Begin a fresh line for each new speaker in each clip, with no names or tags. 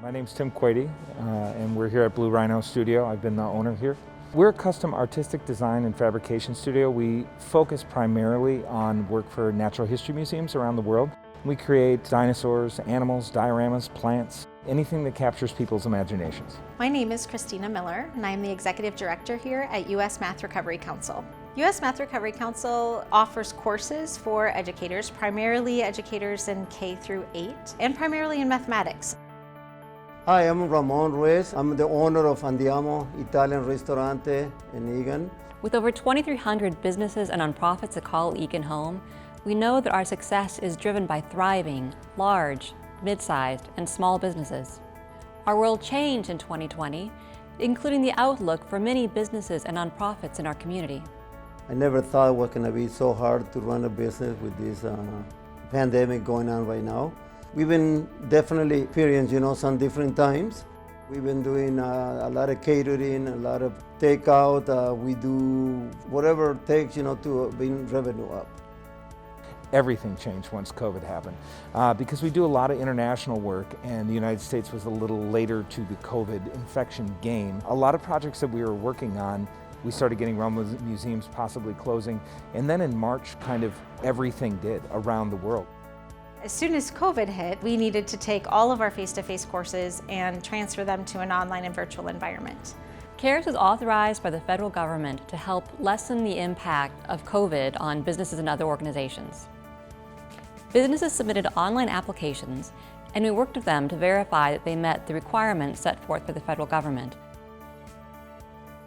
My name's Tim Quady, and we're here at Blue Rhino Studio. I've been the owner here. We're a custom artistic design and fabrication studio. We focus primarily on work for natural history museums around the world. We create dinosaurs, animals, dioramas, plants, anything that captures people's imaginations.
My name is Christina Miller, and I'm the Executive Director here at U.S. Math Recovery Council. U.S. Math Recovery Council offers courses for educators, primarily educators in K through 8, and primarily in mathematics.
Hi, I'm Ramon Ruiz. I'm the owner of Andiamo Italian Ristorante in Eagan.
With over 2,300 businesses and nonprofits that call Eagan home, we know that our success is driven by thriving, large, mid-sized, and small businesses. Our world changed in 2020, including the outlook for many businesses and nonprofits in our community.
I never thought it was going to be so hard to run a business with this pandemic going on right now. We've been definitely experiencing, some different times. We've been doing a lot of catering, a lot of takeout. We do whatever it takes, to bring revenue up.
Everything changed once COVID happened because we do a lot of international work, and the United States was a little later to the COVID infection game. A lot of projects that we were working on, we started getting run with museums possibly closing, and then in March, kind of everything did around the world.
As soon as COVID hit, we needed to take all of our face-to-face courses and transfer them to an online and virtual environment.
CARES is authorized by the federal government to help lessen the impact of COVID on businesses and other organizations. Businesses submitted online applications, and we worked with them to verify that they met the requirements set forth by the federal government.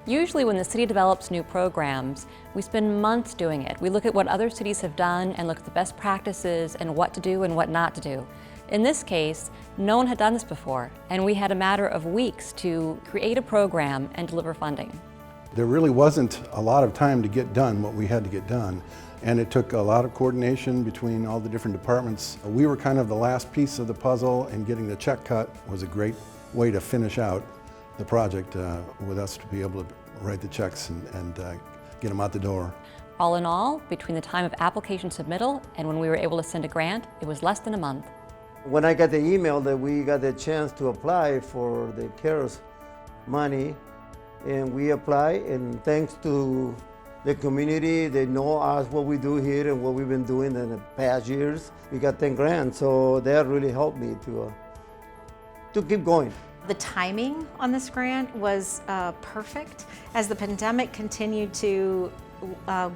Usually when the city develops new programs, we spend months doing it. We look at what other cities have done and look at the best practices and what to do and what not to do. In this case, no one had done this before, and we had a matter of weeks to create a program and deliver funding.
There really wasn't a lot of time to get done what we had to get done, and it took a lot of coordination between all the different departments. We were kind of the last piece of the puzzle, and getting the check cut was a great way to finish out the project with us to be able to write the checks and get them out the door.
All in all, between the time of application submittal and when we were able to send a grant, it was less than a month.
When I got the email that we got the chance to apply for the CARES money, and we apply, and thanks to the community, they know us, what we do here and what we've been doing in the past years. We got 10 grand, so that really helped me to keep going.
The timing on this grant was perfect. As the pandemic continued to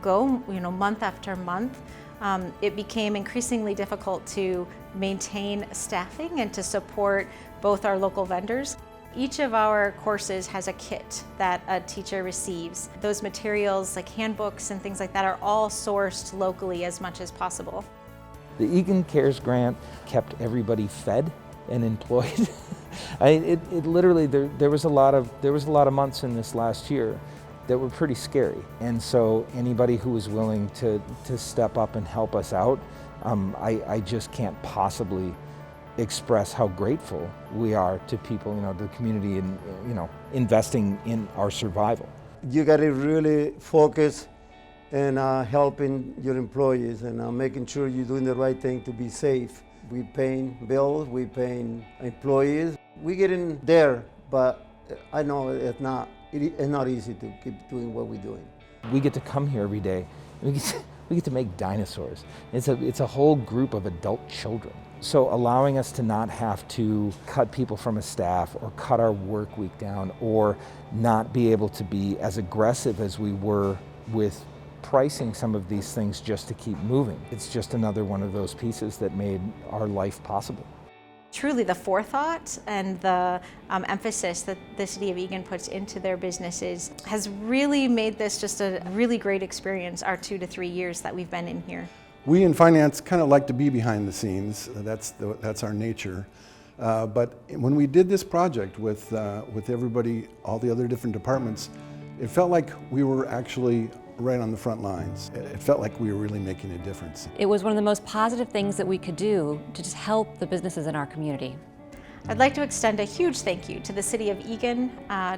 go, month after month, it became increasingly difficult to maintain staffing and to support both our local vendors. Each of our courses has a kit that a teacher receives. Those materials, like handbooks and things like that, are all sourced locally as much as possible.
The Eagan CARES grant kept everybody fed and employed. It literally, there was a lot of months in this last year that were pretty scary, and so anybody who was willing to step up and help us out, I just can't possibly express how grateful we are to people, the community, and investing in our survival.
You got to really focus and helping your employees and making sure you're doing the right thing to be safe. We paying bills, we paying employees. We get in there, but I know it's not easy to keep doing what we're doing.
We get to come here every day. We get to make dinosaurs. It's a whole group of adult children. So allowing us to not have to cut people from a staff or cut our work week down or not be able to be as aggressive as we were with pricing some of these things just to keep moving. It's just another one of those pieces that made our life possible.
Truly, the forethought and the emphasis that the City of Eagan puts into their businesses has really made this just a really great experience, our 2 to 3 years that we've been in here.
We in finance kind of like to be behind the scenes. That's our nature. But when we did this project with everybody, all the other different departments, it felt like we were actually right on the front lines. It felt like we were really making a difference.
It was one of the most positive things that we could do to just help the businesses in our community.
I'd like to extend a huge thank you to the City of Eagan,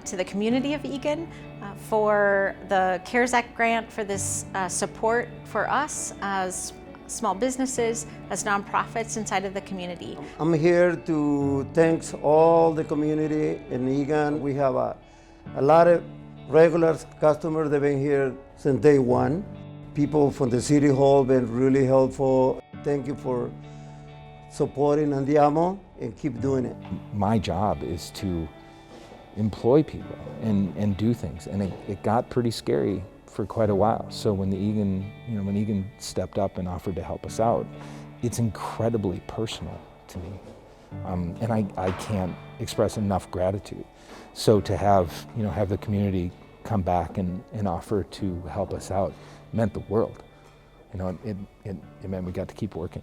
to the community of Eagan, for the CARES Act grant, for this support for us as small businesses, as nonprofits inside of the community.
I'm here to thank all the community in Eagan. We have a lot of regular customers that have been here since day one. People from the City Hall have been really helpful. Thank you for supporting Andiamo and keep doing it.
My job is to employ people and do things, and it got pretty scary for quite a while. So when when Eagan stepped up and offered to help us out, it's incredibly personal to me, and I can't express enough gratitude. So to have the community come back and offer to help us out meant the world. It meant we got to keep working.